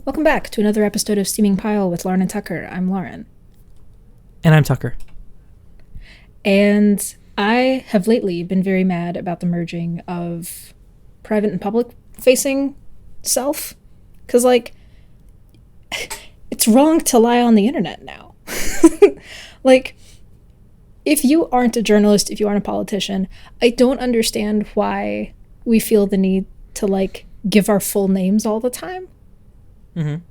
Welcome back to another episode of Steaming Pile with Lauren and Tucker. I'm Lauren. And I'm Tucker. And I have lately been very mad about the merging of private and public facing self. Because, it's wrong to lie on the internet now. If you aren't a journalist, if you aren't a politician, I don't understand why we feel the need to, give our full names all the time. Mm-hmm.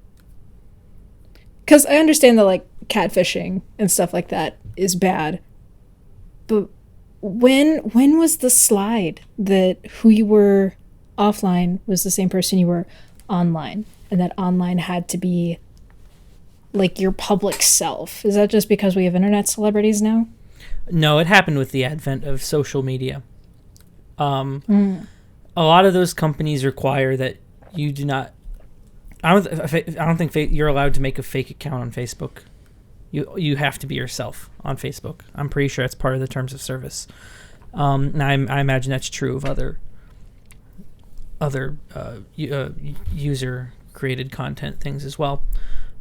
Because I understand that, catfishing and stuff like that is bad. But when was the slide that who you were offline was the same person you were online? And that online had to be, your public self? Is that just because we have internet celebrities now? No, it happened with the advent of social media. A lot of those companies require that you do not... I don't think you're allowed to make a fake account on Facebook. You have to be yourself on Facebook. I'm pretty sure it's part of the terms of service. Now I imagine that's true of other user created content things as well.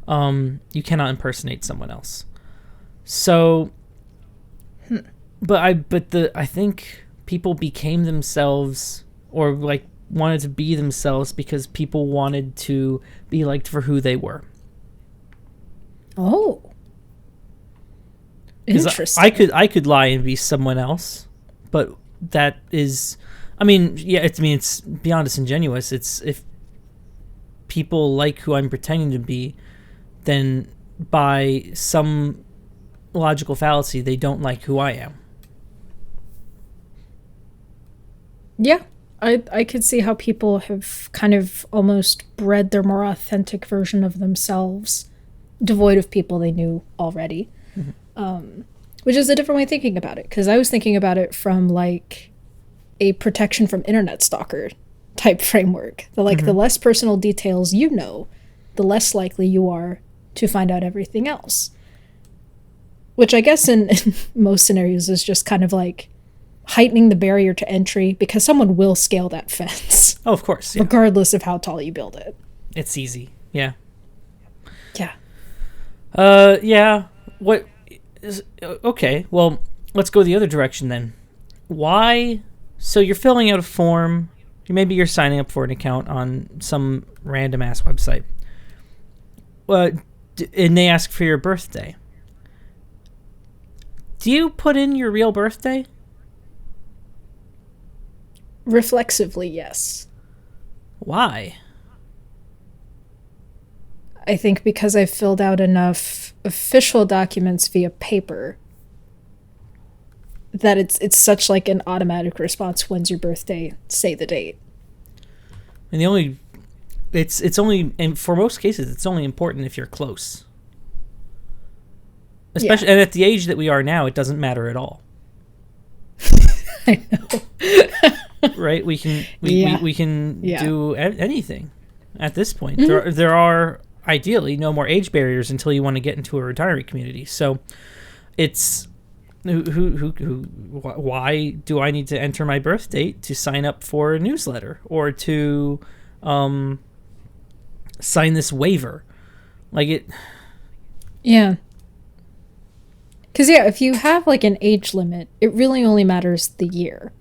You cannot impersonate someone else. So, I think people became themselves, or wanted to be themselves because people wanted to be liked for who they were. Oh. Interesting. I could lie and be someone else, but that is, it's beyond disingenuous. It's if people like who I'm pretending to be, then by some logical fallacy, they don't like who I am. Yeah. I could see how people have kind of almost bred their more authentic version of themselves, devoid of people they knew already. Mm-hmm. Which is a different way of thinking about it, because I was thinking about it from a protection from internet stalker type framework. The less personal details you know, the less likely you are to find out everything else. Which I guess in most scenarios is just kind of heightening the barrier to entry, because someone will scale that fence. Oh, of course. Yeah. Regardless of how tall you build it. It's easy. Yeah. Yeah. Yeah. What is okay? Well, let's go the other direction then. Why? So you're filling out a form. Maybe you're signing up for an account on some random ass website. And they ask for your birthday. Do you put in your real birthday? Reflexively, yes. Why? I think because I've filled out enough official documents via paper that it's such an automatic response. When's your birthday? Say the date. And it's only, and for most cases, it's only important if you're close. Especially, and at the age that we are now, it doesn't matter at all. I know. Right? We can do anything at this point. Mm-hmm. There are ideally no more age barriers until you want to get into a retirement community. So it's why do I need to enter my birth date to sign up for a newsletter or to sign this waiver? Yeah. Because, if you have, an age limit, it really only matters the year.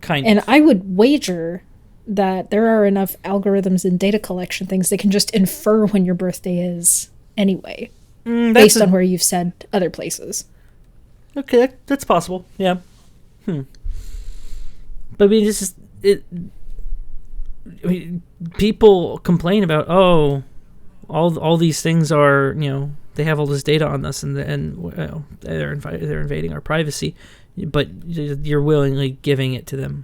And I would wager that there are enough algorithms and data collection things that can just infer when your birthday is anyway, based on where you've said other places. Okay, that's possible, yeah. But this is... people complain about, all these things are, they have all this data on us and they're invading our privacy, but you're willingly giving it to them.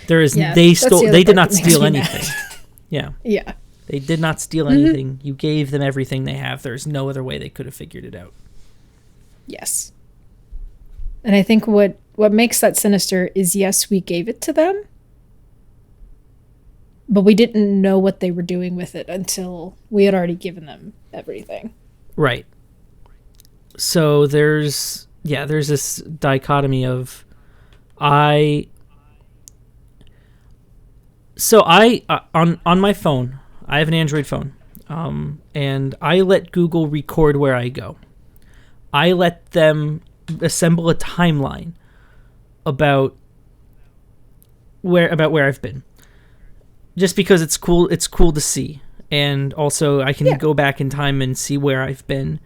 They did not steal anything. Yeah. Yeah. They did not steal anything. You gave them everything they have. There's no other way they could have figured it out. Yes. And I think what makes that sinister is, yes, we gave it to them, but we didn't know what they were doing with it until we had already given them everything. Right. So there's this dichotomy of So I on my phone, I have an Android phone, and I let Google record where I go. I let them assemble a timeline about where I've been, just because it's cool. It's cool to see, and also I can go back in time and see where I've been.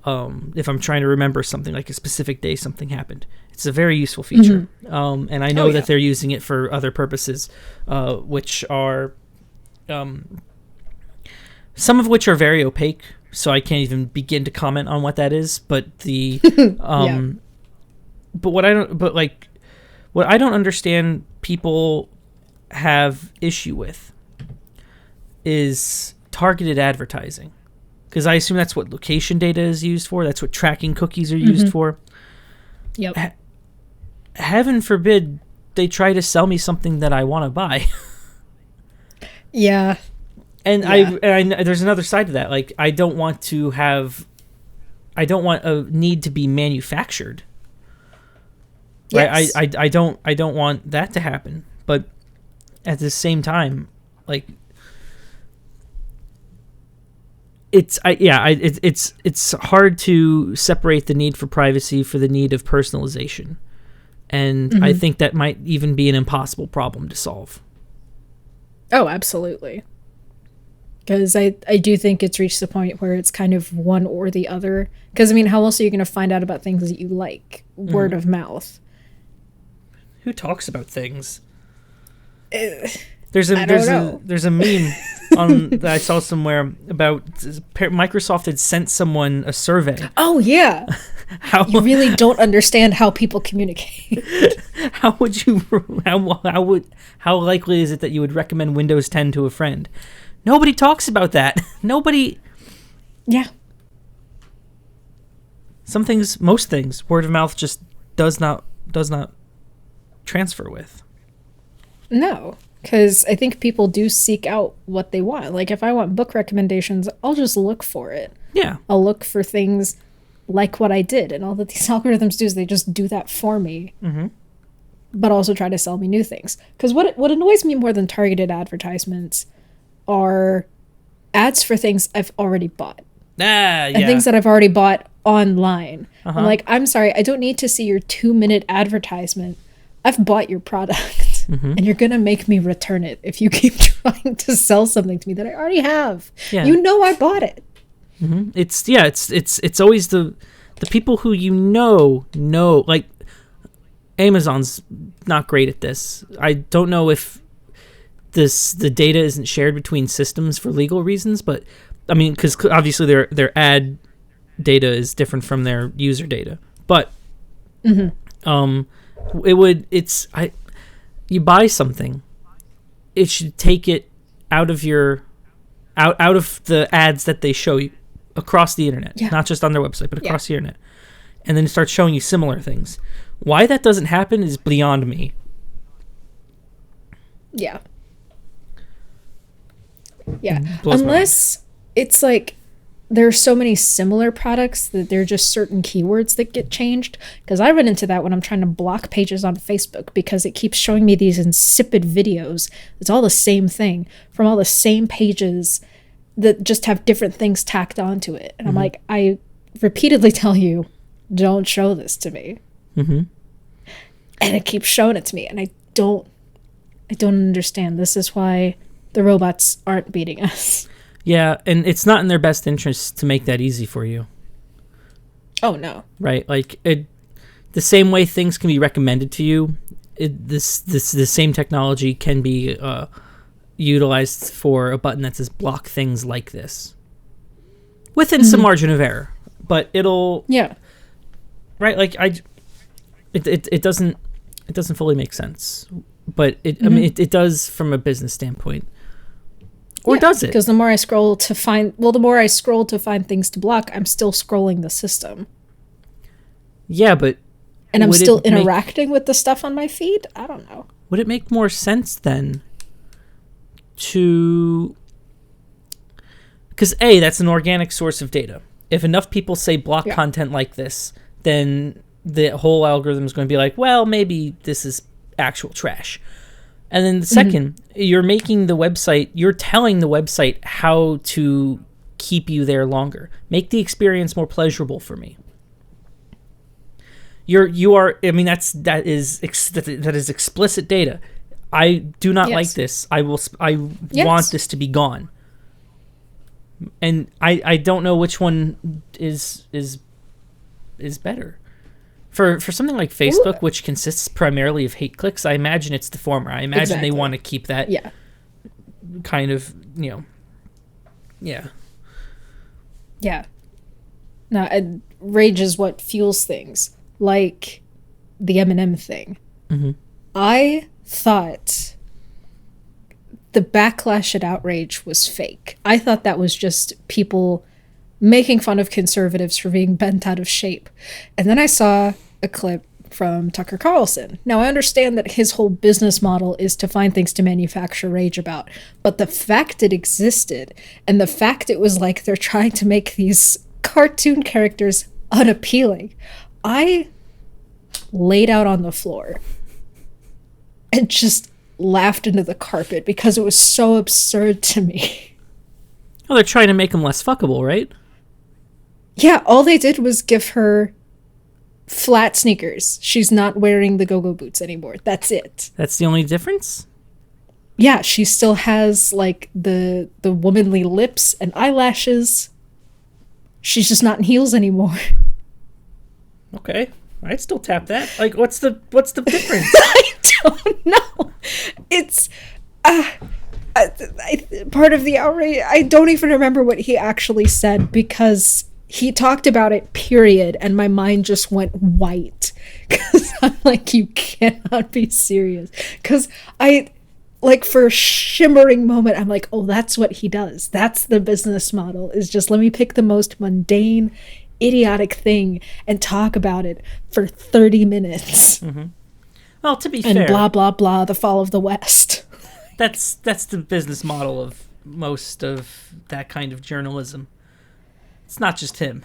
If I'm trying to remember something, like a specific day something happened. It's a very useful feature. And I know that they're using it for other purposes, which are some of which are very opaque, so I can't even begin to comment on what that is. But the but what I don't understand people have issue with is targeted advertising. Because I assume that's what location data is used for. That's what tracking cookies are used for. Yep. Heaven forbid they try to sell me something that I want to buy. Yeah. And I there's another side to that. Like, I don't want a need to be manufactured. Yes. Right? I don't want that to happen. But at the same time, like, it's hard to separate the need for privacy for the need of personalization, and I think that might even be an impossible problem to solve. Oh, absolutely. Because I do think it's reached the point where it's kind of one or the other. Because, I mean, how else are you going to find out about things that you like? Word of mouth. Who talks about things? There's a meme that I saw somewhere about Microsoft had sent someone a survey. Oh yeah. You really don't understand how people communicate. How likely is it that you would recommend Windows 10 to a friend? Nobody talks about that. Nobody. Yeah. Most things, word of mouth just does not transfer with. No. Because I think people do seek out what they want. Like, if I want book recommendations, I'll just look for it. Yeah. I'll look for things like what I did. And all that these algorithms do is they just do that for me. But also try to sell me new things. Because what annoys me more than targeted advertisements are ads for things I've already bought. And things that I've already bought online. I'm like, I'm sorry, I don't need to see your 2-minute advertisement. I've bought your product. And you're going to make me return it if you keep trying to sell something to me that I already have. Yeah. You know I bought it. It's always the people who know, like, Amazon's not great at this. I don't know if the data isn't shared between systems for legal reasons, but I mean, because obviously their ad data is different from their user data. But you buy something, it should take it out of the ads that they show you across the internet, not just on their website, but across the internet, and then start showing you similar things. Why that doesn't happen is beyond me. Yeah. Unless it's like there are so many similar products that there are just certain keywords that get changed. Because I run into that when I'm trying to block pages on Facebook because it keeps showing me these insipid videos. It's all the same thing from all the same pages that just have different things tacked onto it. And I'm like, I repeatedly tell you, don't show this to me. And it keeps showing it to me. And I don't understand. This is why the robots aren't beating us. Yeah, and it's not in their best interest to make that easy for you. Oh, no. Right? Like, the same way things can be recommended to you, the same technology can be utilized for a button that says block things like this. Within some margin of error. But it'll... Yeah. Right? Like, it doesn't fully make sense. But, I mean, it does from a business standpoint. Or does it? Because the more I scroll to find things to block, I'm still scrolling the system. Yeah, but... And I'm still interacting with the stuff on my feed? I don't know. Would it make more sense then to... Because A, that's an organic source of data. If enough people say block content like this, then the whole algorithm is going to be like, well, maybe this is actual trash. And then the second, you're making the website, you're telling the website how to keep you there longer. Make the experience more pleasurable for me. You are, I mean, that is explicit data. I do not like this. I want this to be gone. And I don't know which one is better. For something like Facebook, which consists primarily of hate clicks, I imagine it's the former. I imagine they want to keep that kind of, Yeah. No, rage is what fuels things, like the Eminem thing. I thought the backlash at outrage was fake. I thought that was just people making fun of conservatives for being bent out of shape. And then I saw a clip from Tucker Carlson. Now, I understand that his whole business model is to find things to manufacture rage about, but the fact it existed, and the fact it was like they're trying to make these cartoon characters unappealing, I laid out on the floor and just laughed into the carpet because it was so absurd to me. Well, they're trying to make them less fuckable, right? Yeah, all they did was give her flat sneakers. She's not wearing the go-go boots anymore. That's it. That's the only difference? Yeah, she still has, like, the womanly lips and eyelashes. She's just not in heels anymore. Okay. I'd still tap that. Like, what's the difference? I don't know. It's... part of the outrage, I don't even remember what he actually said because he talked about it, period, and my mind just went white. Because I'm like, you cannot be serious. Because for a shimmering moment, I'm like, oh, that's what he does. That's the business model, is just let me pick the most mundane, idiotic thing and talk about it for 30 minutes. Well, to be fair... And blah, blah, blah, the fall of the West. That's the business model of most of that kind of journalism. It's not just him.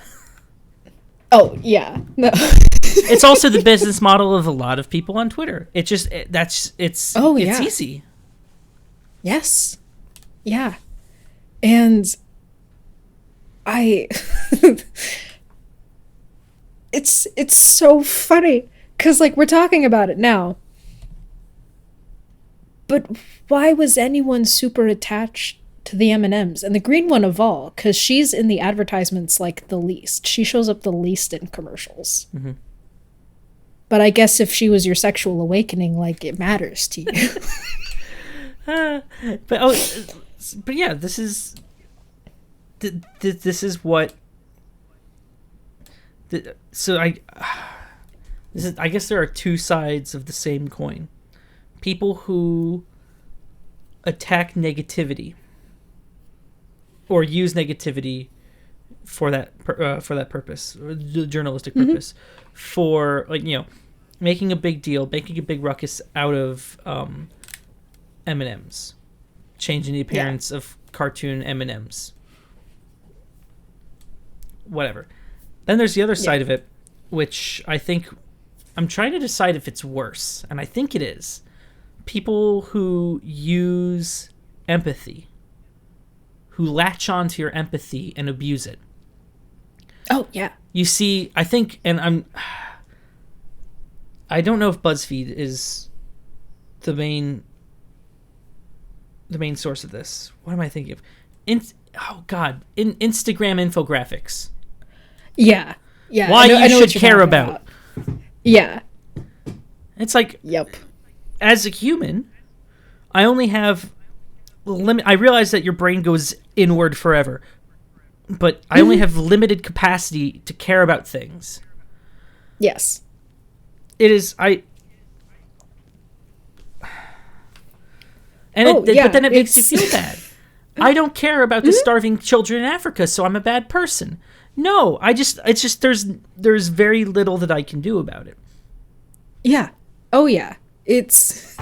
Oh, yeah. No. It's also the business model of a lot of people on Twitter. It's easy. Yes. Yeah. And it's so funny because, like, we're talking about it now. But why was anyone super attached to the M&Ms? And the green one of all, because she's in the advertisements, like, the least. She shows up the least in commercials. But I guess if she was your sexual awakening, like, it matters to you. But yeah, this is what... I guess there are two sides of the same coin. People who attack negativity or use negativity for that purpose, or the journalistic purpose, for, like, making a big deal, making a big ruckus out of M&Ms, changing the appearance of cartoon M&Ms, whatever. Then there's the other side of it, which I think I'm trying to decide if it's worse, and I think it is. People who use empathy, who latch onto your empathy and abuse it. Oh, yeah. You see, I think, and I don't know if BuzzFeed is the main source of this. What am I thinking of? Instagram infographics. Yeah. Yeah. Why you should care about. Yeah. It's like, yep. As a human, I only have I realize that your brain goes inward forever, but I only have limited capacity to care about things. Yes. It is but then it makes you feel bad. I don't care about the starving children in Africa, so I'm a bad person. No, it's just there's very little that I can do about it. Yeah. Oh yeah. It's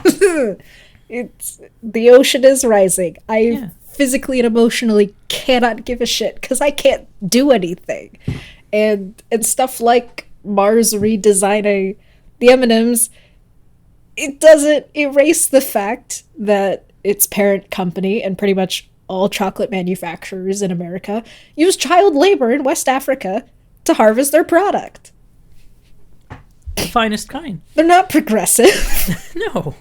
the ocean is rising. I physically and emotionally cannot give a shit because I can't do anything. And stuff like Mars redesigning the M&Ms, it doesn't erase the fact that its parent company and pretty much all chocolate manufacturers in America use child labor in West Africa to harvest their product. The finest kind. They're not progressive. No.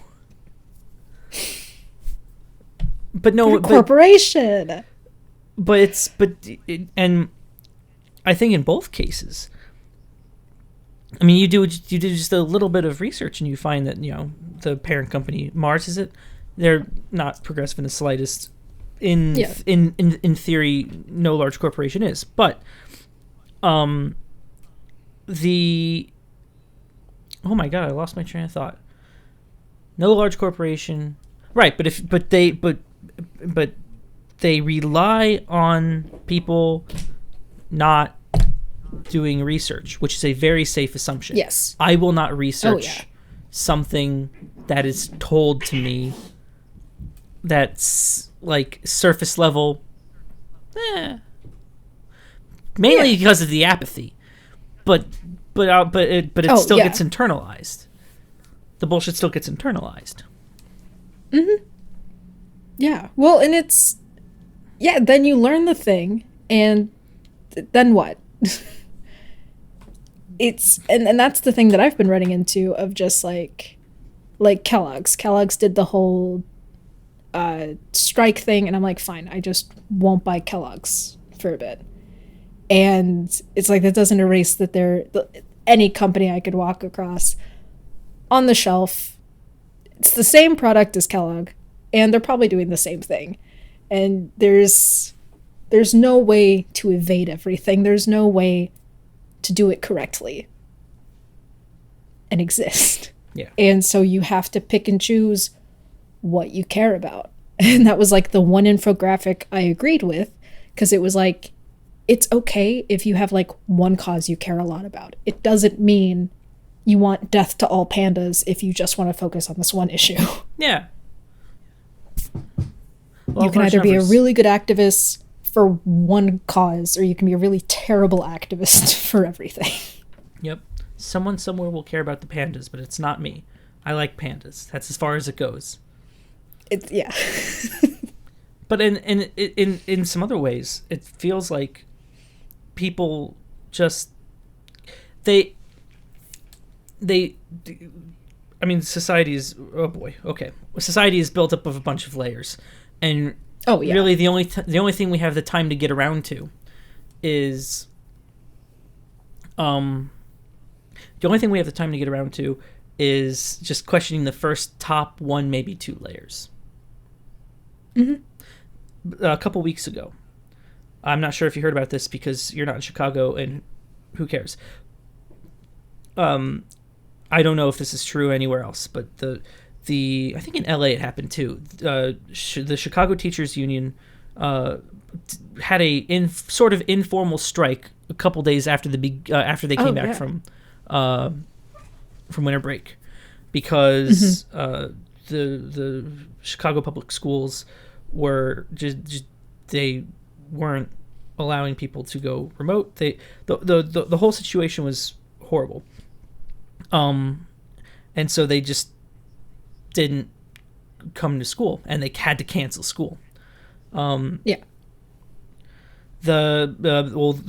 But no, They're a corporation. And I think in both cases, I mean, you do just a little bit of research and you find that, the parent company, Mars, is it? They're not progressive in the slightest. In theory, no large corporation is, but oh my god, I lost my train of thought. No large corporation, right? But they rely on people not doing research, which is a very safe assumption. Yes, I will not research something that is told to me that's like surface level. Mainly because of the apathy, but it still gets internalized. The bullshit still gets internalized. Mm-hmm. Yeah. Well, and it's then you learn the thing, and then what? It's and that's the thing that I've been running into of just like Kellogg's. Kellogg's did the whole strike thing, and I'm like, fine, I just won't buy Kellogg's for a bit. And it's like, that doesn't erase that any company I could walk across on the shelf, it's the same product as Kellogg, and they're probably doing the same thing. And there's no way to evade everything. There's no way to do it correctly and exist. Yeah. And so you have to pick and choose what you care about. And that was like the one infographic I agreed with, because it was like, it's okay if you have like one cause you care a lot about. It doesn't mean you want death to all pandas if you just want to focus on this one issue. Yeah. You can either be a really good activist for one cause, or you can be a really terrible activist for everything. Yep. Someone somewhere will care about the pandas, but it's not me. I like pandas. That's as far as it goes. Yeah. But in some other ways, it feels like people just I mean, society is society is built up of a bunch of layers, and really the only thing we have the time to get around to is just questioning the first top one, maybe two layers. Mm-hmm. A couple weeks ago, I'm not sure if you heard about this because you're not in Chicago, and who cares? I don't know if this is true anywhere else, but the I think in LA it happened too. The Chicago Teachers Union had a sort of informal strike a couple days after after they came back from winter break, because the Chicago public schools were just they weren't allowing people to go remote. The whole situation was horrible. And so they just didn't come to school, and they had to cancel school. The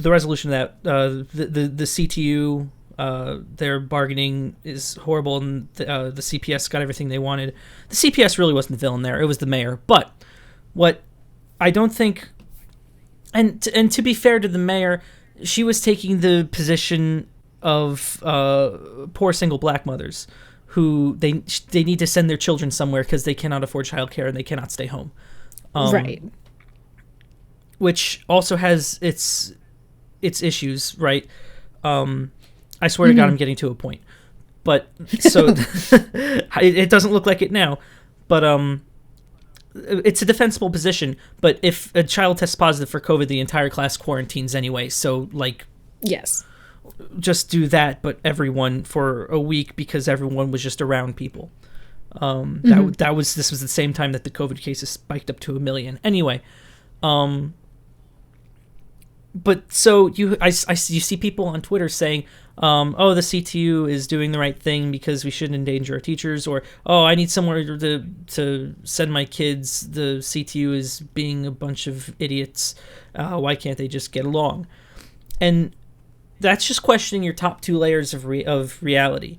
resolution of that the CTU, their bargaining is horrible, and the CPS got everything they wanted. The CPS really wasn't the villain there; it was the mayor. But what I don't think, and to be fair to the mayor, she was taking the position of poor single black mothers who they need to send their children somewhere because they cannot afford childcare and they cannot stay home. Right. Which also has its issues, right? I swear to God, I'm getting to a point. But so it doesn't look like it now, but it's a defensible position. But if a child tests positive for COVID, the entire class quarantines anyway. So yes. Just do that, but everyone for a week, because everyone was just around people. This was the same time that the COVID cases spiked up to 1 million. Anyway, but so you see people on Twitter saying, oh, the CTU is doing the right thing because we shouldn't endanger our teachers, or, oh, I need somewhere to send my kids. The CTU is being a bunch of idiots. Why can't they just get along? And that's just questioning your top two layers of reality.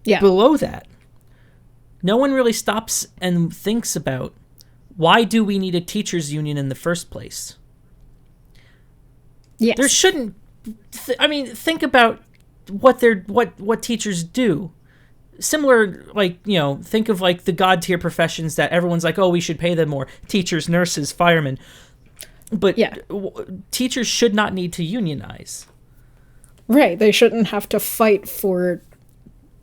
Yeah. Below that, no one really stops and thinks about, why do we need a teachers union in the first place? Yes. There shouldn't. Think about what teachers do. Similar, think of the god tier professions that everyone's like, oh, we should pay them more. Teachers, nurses, firemen. But yeah. Teachers should not need to unionize. Right. They shouldn't have to fight for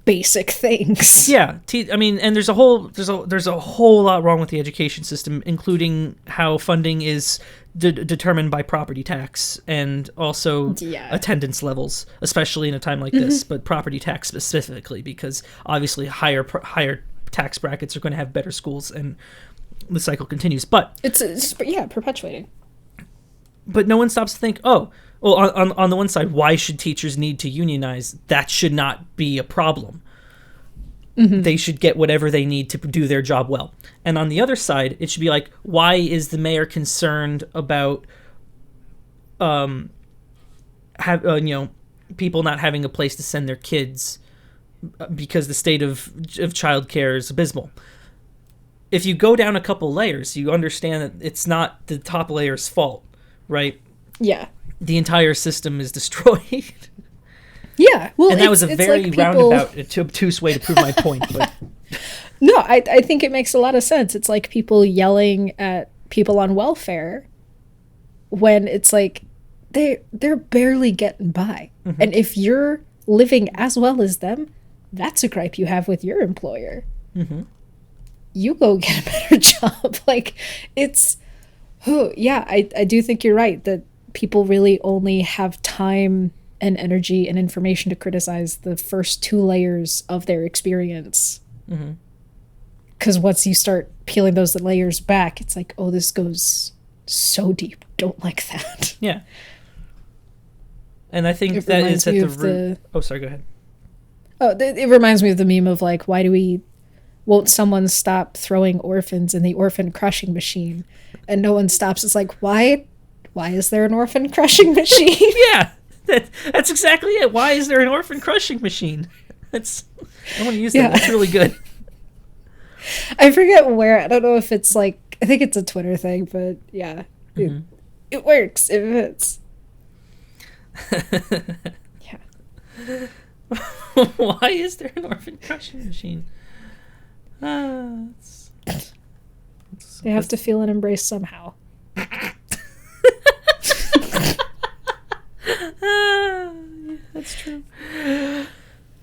basic things. Yeah. And there's a whole lot wrong with the education system, including how funding is determined by property tax and also attendance levels, especially in a time like this, but property tax specifically, because obviously higher tax brackets are going to have better schools, and the cycle continues. But it's perpetuating. But no one stops to think, oh, well, on the one side, why should teachers need to unionize? That should not be a problem. Mm-hmm. They should get whatever they need to do their job well. And on the other side, it should be like, why is the mayor concerned about people not having a place to send their kids because the state of childcare is abysmal? If you go down a couple layers, you understand that it's not the top layer's fault, right? Yeah. The entire system is destroyed. Yeah, well, and that was a very roundabout, obtuse way to prove my point. But no, I think it makes a lot of sense. It's like people yelling at people on welfare when it's like they're barely getting by, and if you're living as well as them, that's a gripe you have with your employer. Mm-hmm. You go get a better job. I do think you're right that people really only have time and energy and information to criticize the first two layers of their experience. Because once you start peeling those layers back, it's like, oh, this goes so deep. Don't like that. Yeah. And I think that is at the root. Oh, sorry, go ahead. Oh, it reminds me of the meme of won't someone stop throwing orphans in the orphan crushing machine? And no one stops. It's like, why is there an orphan crushing machine? Yeah. That's exactly it. Why is there an orphan crushing machine? I want to use that. That's really good. I forget where. I don't know if it's I think it's a Twitter thing, but yeah. It works. It fits. Yeah. Why is there an orphan crushing machine? They have to feel and embrace somehow. That's true.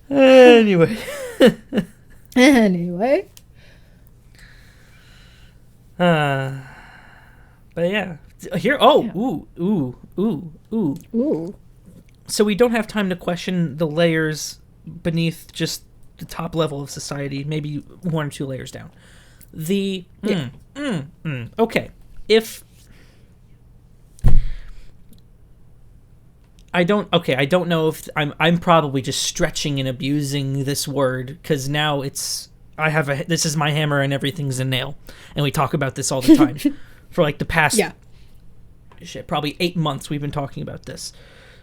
Anyway. But yeah. Here. Oh. Yeah. Ooh. So we don't have time to question the layers beneath just the top level of society. Maybe one or two layers down. Okay. If I don't know if I'm probably just stretching and abusing this word, because now this is my hammer and everything's a nail, and we talk about this all the time. For the past probably 8 months we've been talking about this.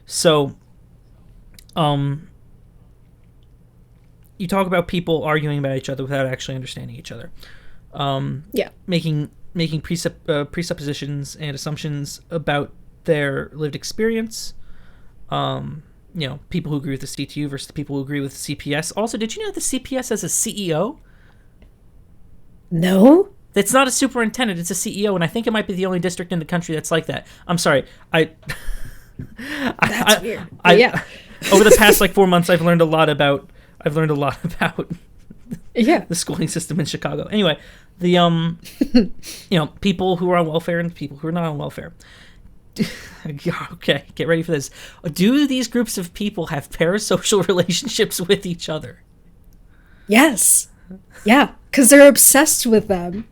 So you talk about people arguing about each other without actually understanding each other. Making presuppositions and assumptions about their lived experience. People who agree with the CTU versus the people who agree with the CPS. Also, did you know the CPS has a CEO? No. It's not a superintendent, it's a CEO, and I think it might be the only district in the country that's like that. I'm sorry. That's weird. Over the past 4 months, I've learned a lot about the schooling system in Chicago. Anyway, the people who are on welfare and people who are not on welfare. Okay, get ready for this. Do these groups of people have parasocial relationships with each other? Yes. Yeah, because they're obsessed with them.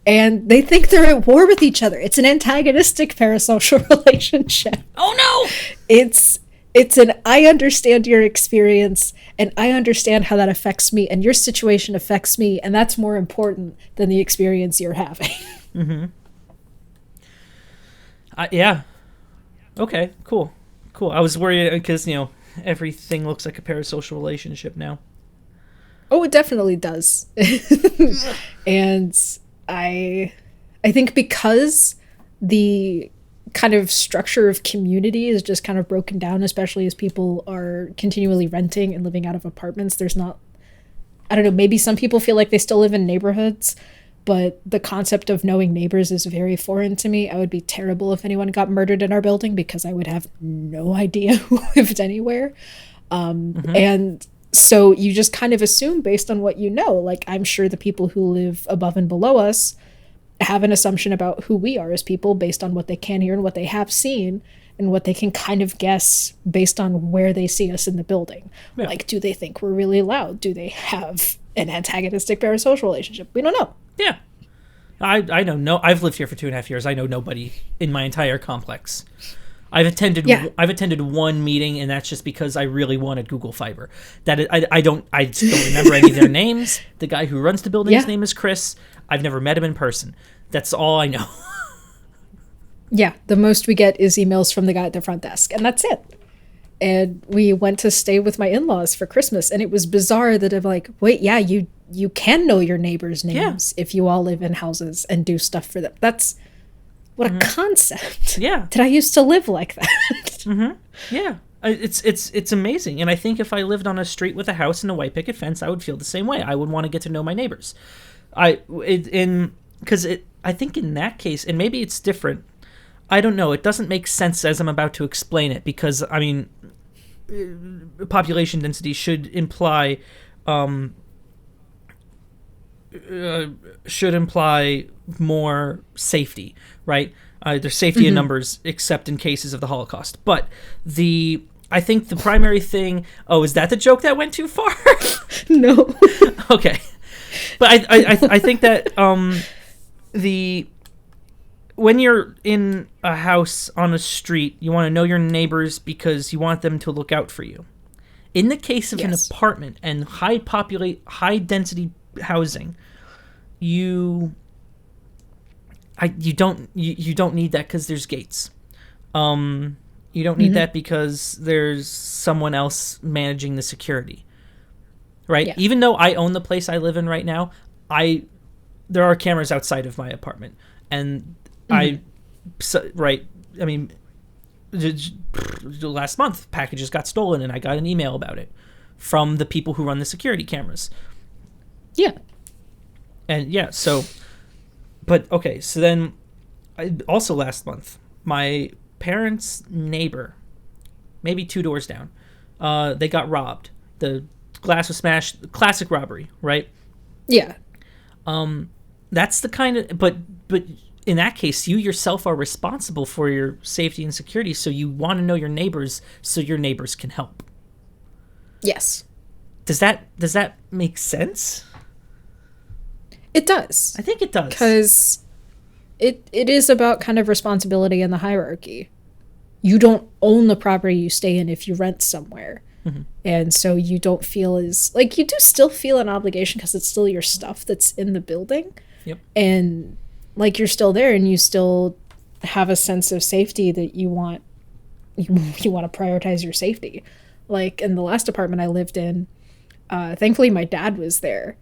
and they think they're at war with each other. It's an antagonistic parasocial relationship. Oh no! It's an I understand your experience and I understand how that affects me and your situation affects me, and that's more important than the experience you're having. Mm-hmm. Yeah. Okay, cool. I was worried because, everything looks like a parasocial relationship now. Oh, it definitely does. And I think because the kind of structure of community is just kind of broken down, especially as people are continually renting and living out of apartments, there's not, I don't know, maybe some people feel like they still live in neighborhoods, but the concept of knowing neighbors is very foreign to me. I would be terrible if anyone got murdered in our building because I would have no idea who lived anywhere. And so you just kind of assume based on what you know. Like, I'm sure the people who live above and below us have an assumption about who we are as people based on what they can hear and what they have seen and what they can kind of guess based on where they see us in the building. Yeah. Like, do they think we're really loud? Do they have an antagonistic parasocial relationship? We don't know. Yeah. I don't know. I've lived here for 2.5 years. I know nobody in my entire complex. I've attended one meeting, and that's just because I really wanted Google Fiber. I just don't remember any of their names. The guy who runs the building's name is Chris. I've never met him in person. That's all I know. Yeah, the most we get is emails from the guy at the front desk, and that's it. And we went to stay with my in-laws for Christmas, and it was bizarre that I'm like, wait, yeah, you can know your neighbors' names if you all live in houses and do stuff for them. That's what a concept. Yeah. Did I used to live like that? Yeah. It's amazing. And I think if I lived on a street with a house and a white picket fence, I would feel the same way. I would want to get to know my neighbors. I think in that case, and maybe it's different, I don't know, it doesn't make sense as I'm about to explain it, because, I mean, population density should imply more safety, right? There's safety in numbers, except in cases of the Holocaust. But I think the primary thing... Oh, is that the joke that went too far? No. Okay. But I think that when you're in a house on a street, you want to know your neighbors because you want them to look out for you. In the case of an apartment and high density housing, you don't need that because there's gates. You don't need that because there's someone else managing the security, right? Yeah. Even though I own the place I live in right now, there are cameras outside of my apartment, and I mean, last month packages got stolen, and I got an email about it from the people who run the security cameras. Yeah. And yeah, so, but okay, so then, also last month, my parents' neighbor, maybe 2 doors down, they got robbed. The glass was smashed, classic robbery, right? Yeah. That's the kind of, but in that case, you yourself are responsible for your safety and security, so you want to know your neighbors so your neighbors can help. Yes. Does that make sense? It does. I think it does. Because it is about kind of responsibility in the hierarchy. You don't own the property you stay in if you rent somewhere. Mm-hmm. And so you don't feel as... Like, you do still feel an obligation because it's still your stuff that's in the building. Yep. And, like, you're still there and you still have a sense of safety that you want... You want to prioritize your safety. Like, in the last apartment I lived in, thankfully my dad was there.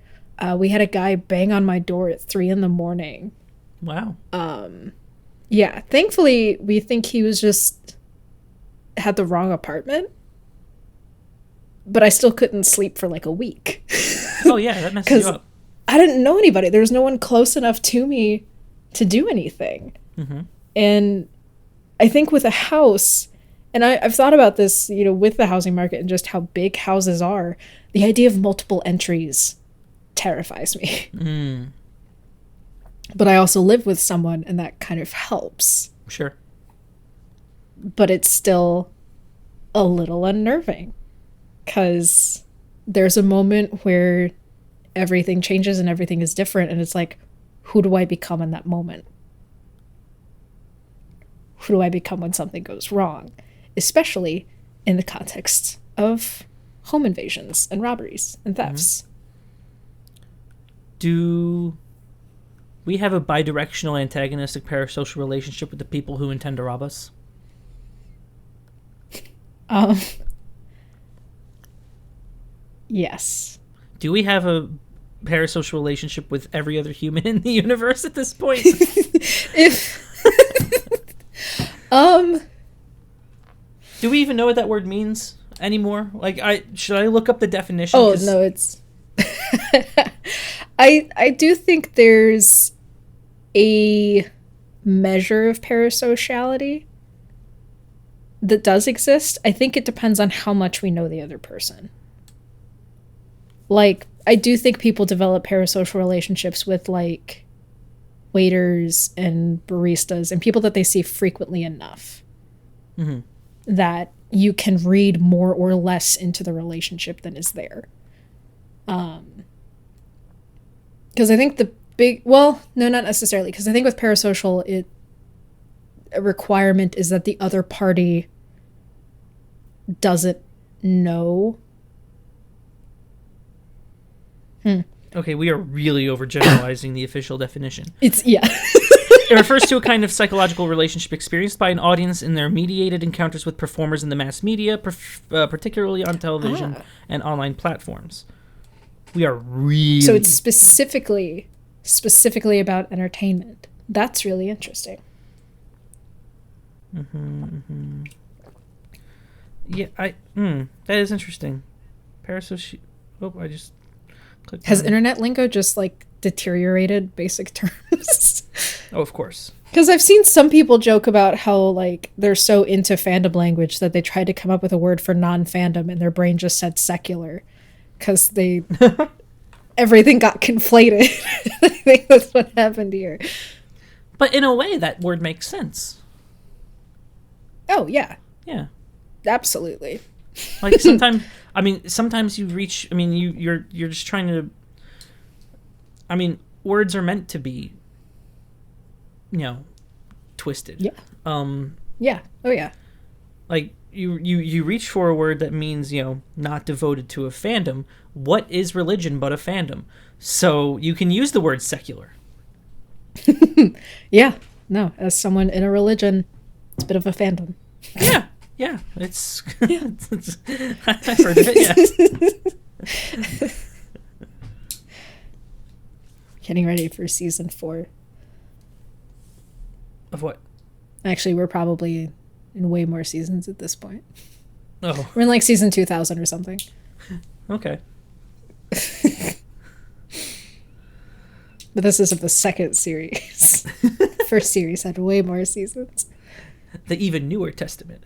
We had a guy bang on my door at 3 a.m. Wow. Yeah. Thankfully, we think he was just had the wrong apartment. But I still couldn't sleep for like a week. Oh yeah, that messes you up. I didn't know anybody. There was no one close enough to me to do anything. Mm-hmm. And I think with a house, and I've thought about this, with the housing market and just how big houses are, the idea of multiple entries terrifies me. Mm. But I also live with someone, and that kind of helps. Sure. But it's still a little unnerving, because there's a moment where everything changes and everything is different, and it's like, who do I become in that moment? Who do I become when something goes wrong? Especially in the context of home invasions and robberies and thefts. Do we have a bidirectional antagonistic parasocial relationship with the people who intend to rob us? Yes. Do we have a parasocial relationship with every other human in the universe at this point? Do we even know what that word means anymore? Like, should I look up the definition? Oh, no, it's... I do think there's a measure of parasociality that does exist. I think it depends on how much we know the other person. Like, I do think people develop parasocial relationships with, like, waiters and baristas and people that they see frequently enough that you can read more or less into the relationship than is there. Because I think the big... Well, no, not necessarily. Because I think with parasocial, a requirement is that the other party doesn't know. Okay, we are really overgeneralizing the official definition. It refers to a kind of psychological relationship experienced by an audience in their mediated encounters with performers in the mass media, particularly on television and online platforms. We are really... So it's specifically about entertainment. That's really interesting. Yeah, that is interesting. Parasocial... Oh, I just... Has internet lingo just, like, deteriorated basic terms? Oh, of course. Because I've seen some people joke about how, like, they're so into fandom language that they tried to come up with a word for non-fandom and their brain just said secular. Because everything got conflated. I think that's what happened here. But in a way, that word makes sense. Oh, yeah. Yeah. Absolutely. Like, sometimes you reach... I mean, you're just trying to... I mean, words are meant to be, twisted. Yeah. Yeah. Oh, yeah. Like, you reach for a word that means, not devoted to a fandom. What is religion but a fandom? So you can use the word secular. Yeah. No, as someone in a religion, it's a bit of a fandom. Yeah. Yeah. It's... I've heard of it, yeah. Getting ready for season 4. Of what? Actually, we're probably in way more seasons at this point. Oh. We're in like season 2000 or something. Okay. But this is of the second series. First series had way more seasons. The even newer testament.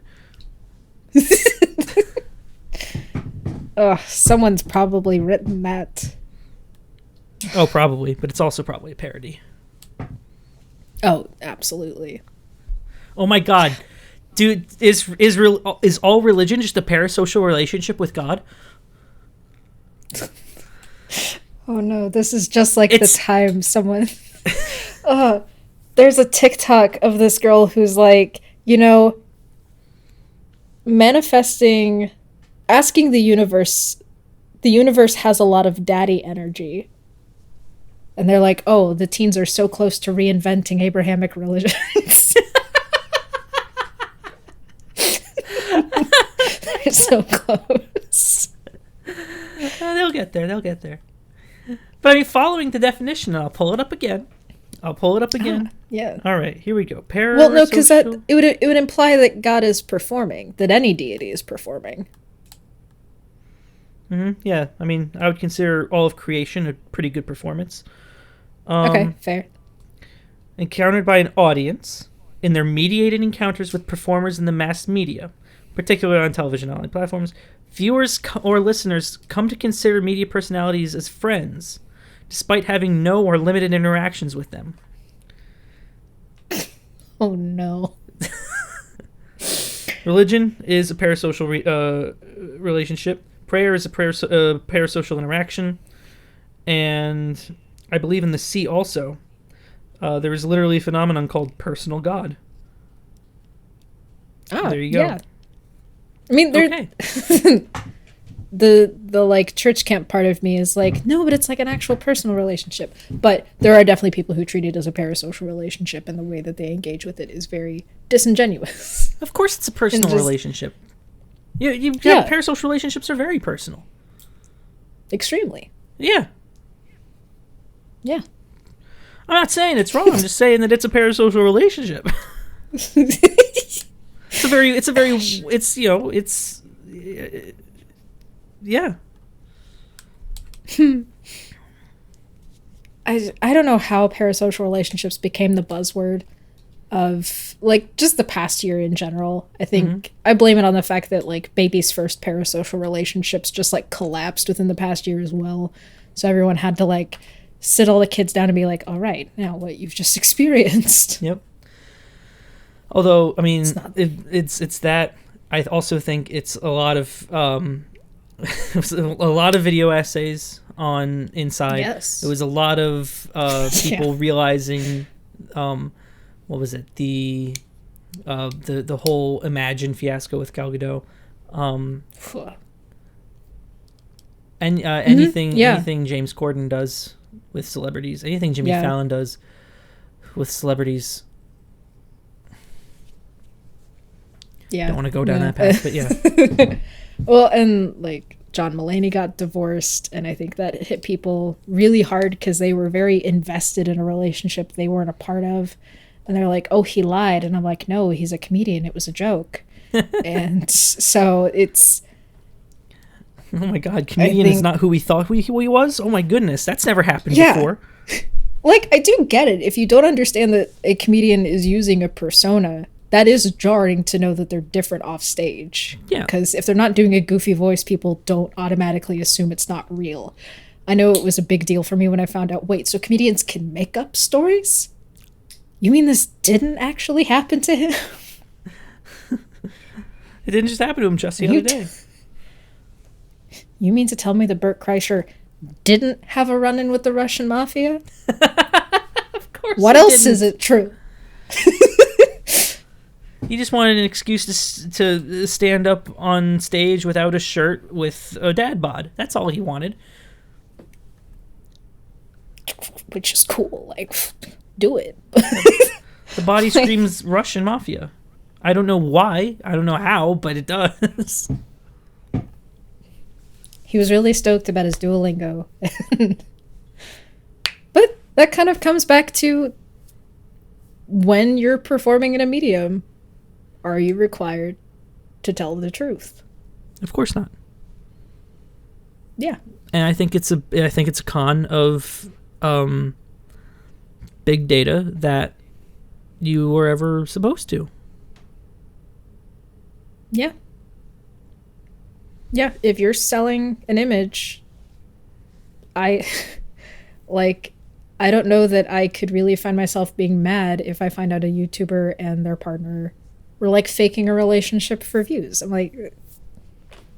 Someone's probably written that. Oh, probably, but it's also probably a parody. Oh, absolutely. Oh my God, dude, is all religion just a parasocial relationship with God? Oh no, this is just like the time someone... there's a TikTok of this girl who's like, manifesting, asking the universe has a lot of daddy energy. And they're like, oh, the teens are so close to reinventing Abrahamic religions. They're so close. They'll get there. But I mean, following the definition, I'll pull it up again. Yeah. All right, here we go. Well, no, because it would imply that God is performing, that any deity is performing. Yeah, I mean, I would consider all of creation a pretty good performance. Okay, fair. Encountered by an audience in their mediated encounters with performers in the mass media, particularly on television and online platforms, viewers or listeners come to consider media personalities as friends, despite having no or limited interactions with them. Oh, no. Religion is a parasocial relationship. Prayer is a parasocial interaction. And I believe in the C also. There is literally a phenomenon called personal God. Oh, there you go. Yeah. I mean, Okay. the like church camp part of me is like, no, but it's like an actual personal relationship. But there are definitely people who treat it as a parasocial relationship, and the way that they engage with it is very disingenuous. Of course, it's a personal relationship. Parasocial relationships are very personal. Extremely. Yeah. Yeah. I'm not saying it's wrong. I'm just saying that it's a parasocial relationship. Yeah. I don't know how parasocial relationships became the buzzword of like just the past year in general. I think I blame it on the fact that like baby's first parasocial relationships just like collapsed within the past year as well. So everyone had to like sit all the kids down and be like, all right, now what you've just experienced. Yep. Although, I mean, it's that. I also think it's a lot of a lot of video essays on Inside. Yes. It was a lot of people realizing, what was it? The whole Imagine fiasco with Gal Gadot. And anything James Corden does with celebrities, anything Jimmy Fallon does with celebrities. Yeah. Don't want to go down that path, but yeah. Well, and like John Mulaney got divorced, and I think that hit people really hard because they were very invested in a relationship they weren't a part of. And they're like, oh, he lied. And I'm like, no, he's a comedian. It was a joke. And so it's... Oh my God, comedian is not who we thought he was? Oh my goodness, that's never happened before. Like, I do get it. If you don't understand that a comedian is using a persona, that is jarring to know that they're different off stage. Yeah. Because if they're not doing a goofy voice, people don't automatically assume it's not real. I know it was a big deal for me when I found out, wait, so comedians can make up stories? You mean this didn't actually happen to him? It didn't just happen to him just the other day. You mean to tell me that Bert Kreischer didn't have a run-in with the Russian mafia? Of course. What else is it true? He just wanted an excuse to stand up on stage without a shirt with a dad bod. That's all he wanted. Which is cool. Like, do it. The body screams Russian mafia. I don't know why. I don't know how, but it does. He was really stoked about his Duolingo. But that kind of comes back to when you're performing in a medium, are you required to tell the truth? Of course not. Yeah. And I think it's a con of big data that you were ever supposed to. Yeah. Yeah, if you're selling an image, I don't know that I could really find myself being mad if I find out a YouTuber and their partner were like faking a relationship for views. I'm like,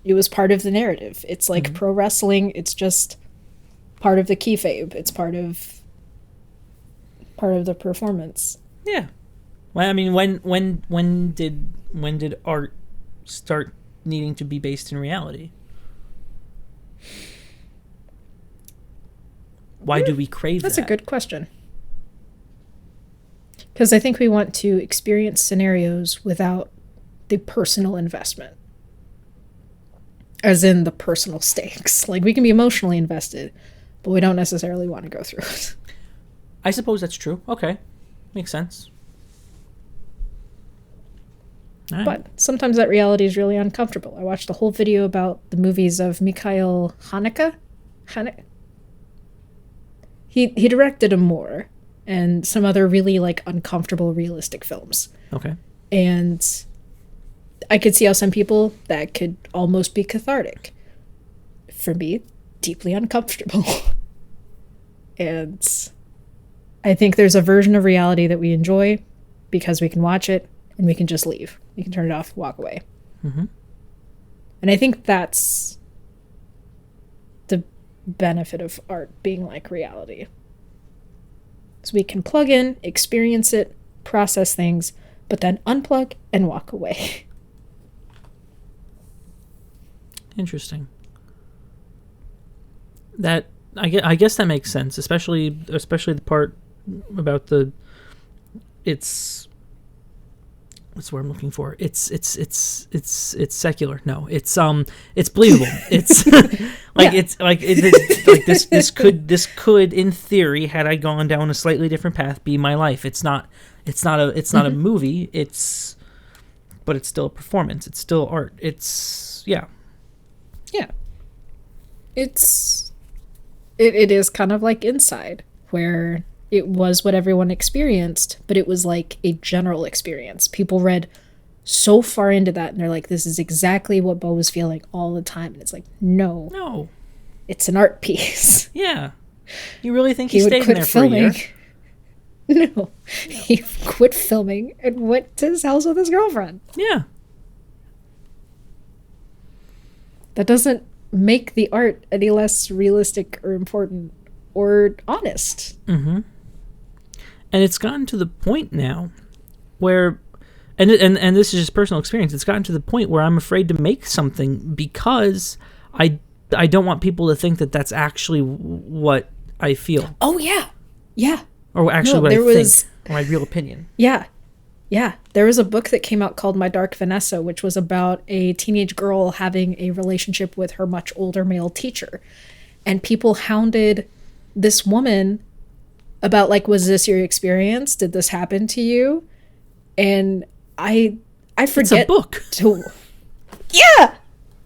it was part of the narrative. It's like pro wrestling. It's just part of the kayfabe. It's part of the performance. Yeah. Well, I mean, when did art start needing to be based in reality? Why do we crave That's that? a good question. Because I think we want to experience scenarios without the personal investment. As in the personal stakes. Like, we can be emotionally invested, but we don't necessarily want to go through it. I suppose that's true. Okay. Makes sense. Right. But sometimes that reality is really uncomfortable. I watched a whole video about the movies of Mikhail Haneke. He directed Amor and some other really like uncomfortable realistic films. Okay. And I could see how some people that could almost be cathartic. For me, deeply uncomfortable. And I think there's a version of reality that we enjoy because we can watch it and we can just leave. We can turn it off, walk away. Mm-hmm. And I think that's the benefit of art being like reality. So we can plug in, experience it, process things, but then unplug and walk away. Interesting. That I guess that makes sense, especially the part about it's what's the word I'm looking for? It's secular. No, it's believable. It's like this could in theory, had I gone down a slightly different path, be my life. It's not a movie. But it's still a performance. It's still art. Yeah. It is kind of like Inside, where it was what everyone experienced, but it was like a general experience. People read so far into that, and they're like, this is exactly what Bo was feeling all the time. And it's like, no. It's an art piece. Yeah. You really think he stayed in there for a year? No. He quit filming and went to his house with his girlfriend. Yeah. That doesn't make the art any less realistic or important or honest. Mm-hmm. And it's gotten to the point now where, and this is just personal experience, it's gotten to the point where I'm afraid to make something because I don't want people to think that that's actually what I feel. Oh, yeah. Yeah. Or actually what I think, or my real opinion. Yeah. Yeah. There was a book that came out called My Dark Vanessa, which was about a teenage girl having a relationship with her much older male teacher. And people hounded this woman about, like, was this your experience? Did this happen to you? And I forget. It's a book. Yeah.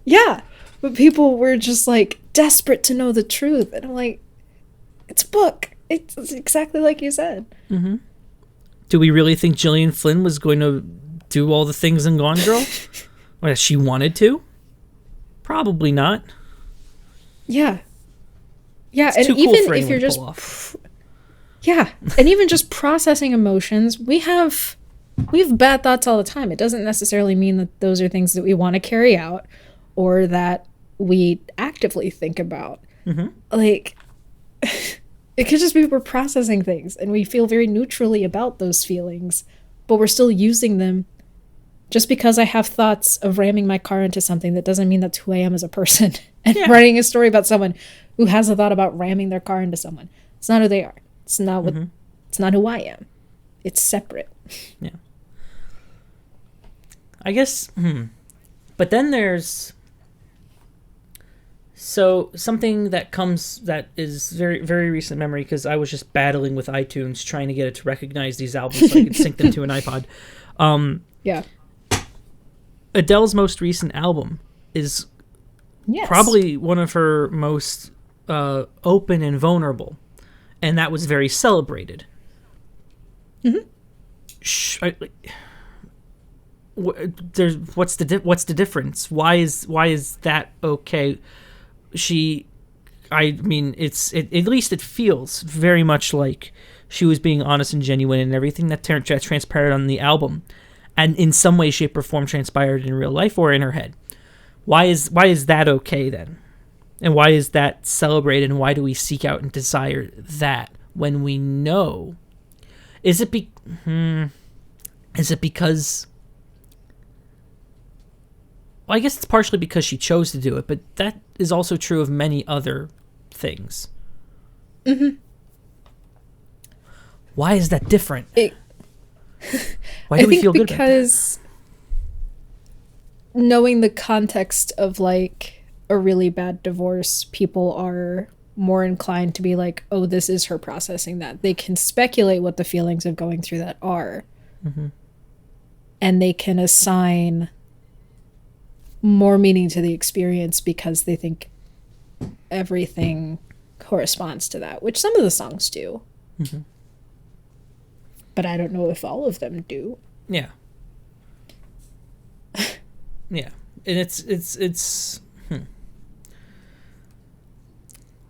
Yeah. But people were just, like, desperate to know the truth. And I'm like, it's a book. It's exactly like you said. Mm-hmm. Do we really think Gillian Flynn was going to do all the things in Gone Girl? Or that she wanted to? Probably not. Yeah. Yeah, it's and too cool even for if you're to just pull off. Yeah, and even just processing emotions, we have bad thoughts all the time. It doesn't necessarily mean that those are things that we want to carry out or that we actively think about. Mm-hmm. Like, it could just be we're processing things and we feel very neutrally about those feelings, but we're still using them. Just because I have thoughts of ramming my car into something, that doesn't mean that's who I am as a person. And writing a story about someone who has a thought about ramming their car into someone, it's not who they are. It's not what. Mm-hmm. It's not who I am. It's separate. Yeah. I guess. But then there's. So something that is very, very recent memory, because I was just battling with iTunes trying to get it to recognize these albums so I could sync them to an iPod. Yeah. Adele's most recent album is probably one of her most open and vulnerable, and that was very celebrated. Mm-hmm. What's the difference? Why is that okay? At least it feels very much like she was being honest and genuine, and everything that transpired on the album, and in some way, shape, or form transpired in real life or in her head. Why is that okay then? And why is that celebrated? And why do we seek out and desire that when we know? Is it because? Well, I guess it's partially because she chose to do it, but that is also true of many other things. Mm-hmm. Why is that different? Why do we feel good about that? Because knowing the context of, like, a really bad divorce, people are more inclined to be like, oh, this is her processing that. They can speculate what the feelings of going through that are. Mm-hmm. And they can assign more meaning to the experience because they think everything corresponds to that, which some of the songs do. Mm-hmm. But I don't know if all of them do. Yeah. Yeah. And it's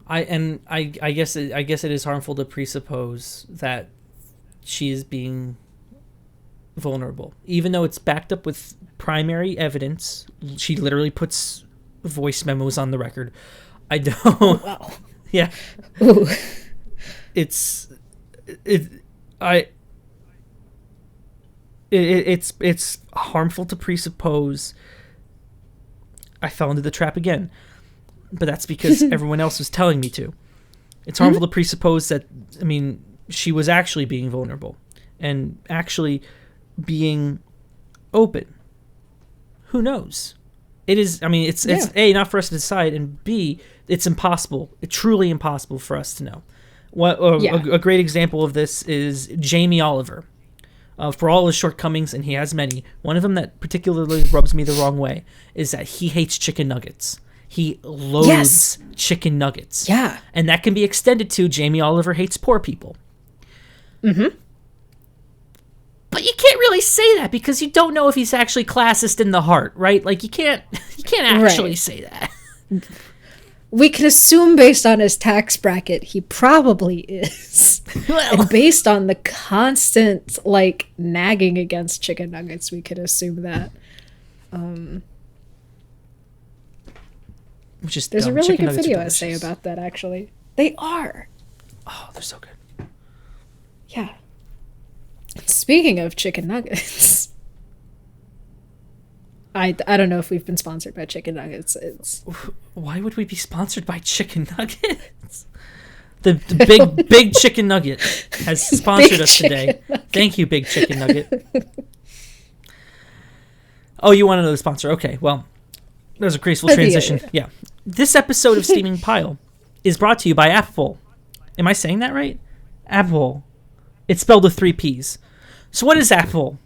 I guess it is harmful to presuppose that she is being vulnerable, even though it's backed up with primary evidence. She literally puts voice memos on the record. I don't. Oh, wow. Yeah. Ooh. It's it's harmful to presuppose. I fell into the trap again, but that's because everyone else was telling me to. It's harmful to presuppose that, I mean, she was actually being vulnerable and actually being open. Who knows? It is, I mean, it's A, not for us to decide, and B, it's impossible. It's truly impossible for us to know. A great example of this is Jamie Oliver. For all his shortcomings, and he has many, one of them that particularly rubs me the wrong way is that he hates chicken nuggets. He loathes chicken nuggets. Yeah. And that can be extended to Jamie Oliver hates poor people. Mm-hmm. But you can't really say that because you don't know if he's actually classist in the heart, right? Like you can't actually say that. We can assume based on his tax bracket, he probably is. Well, and based on the constant, like, nagging against chicken nuggets, we could assume that. which is There's dumb. a really Chicken good nuggets are video essay delicious. about that, actually. They are. Oh, they're so good. Yeah. Speaking of chicken nuggets, I don't know if we've been sponsored by chicken nuggets. Why would we be sponsored by chicken nuggets? The big chicken nugget has sponsored us today. Nugget. Thank you, Big Chicken Nugget. Oh, you want another sponsor? Okay, well, that was a graceful transition. Yeah. This episode of Steaming Pile is brought to you by Apple. Am I saying that right? Apple. It's spelled with 3 P's. So what is Apple?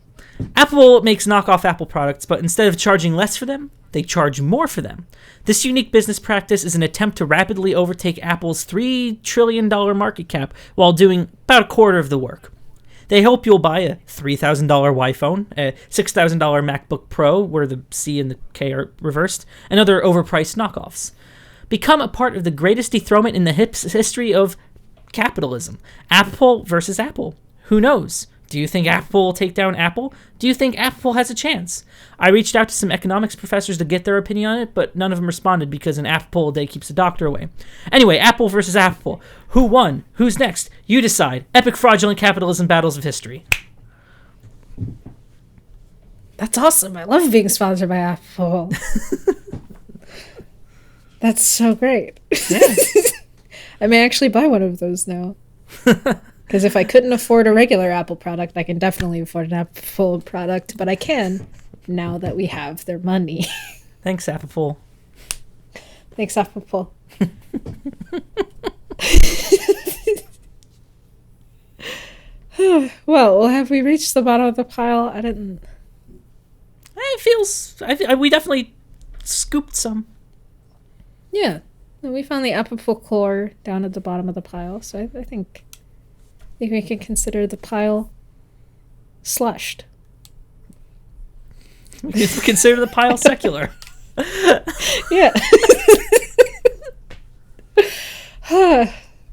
Apple makes knockoff Apple products, but instead of charging less for them, they charge more for them. This unique business practice is an attempt to rapidly overtake Apple's $3 trillion market cap while doing about a quarter of the work. They hope you'll buy a $3,000 iPhone, a $6,000 MacBook Pro, where the C and the K are reversed, and other overpriced knockoffs. Become a part of the greatest dethronement in the history of capitalism. Apple versus Apple. Who knows? Do you think Apple will take down Apple? Do you think Apple has a chance? I reached out to some economics professors to get their opinion on it, but none of them responded because an apple a day keeps the doctor away. Anyway, Apple versus Apple. Who won? Who's next? You decide. Epic fraudulent capitalism battles of history. That's awesome. I love being sponsored by Apple. That's so great. Yeah. I may actually buy one of those now. Because if I couldn't afford a regular Apple product, I can definitely afford an Apple product. But I can now that we have their money. Thanks, Apple. Thanks, Apple. Well, have we reached the bottom of the pile? I didn't. It feels... we definitely scooped some. Yeah. We found the Apple core down at the bottom of the pile. So I think we can consider the pile slushed. We can consider the pile secular. Yeah.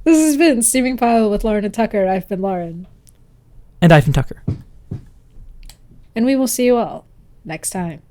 This has been Steaming Pile with Lauren and Tucker. I've been Lauren. And Ivan Tucker. And we will see you all next time.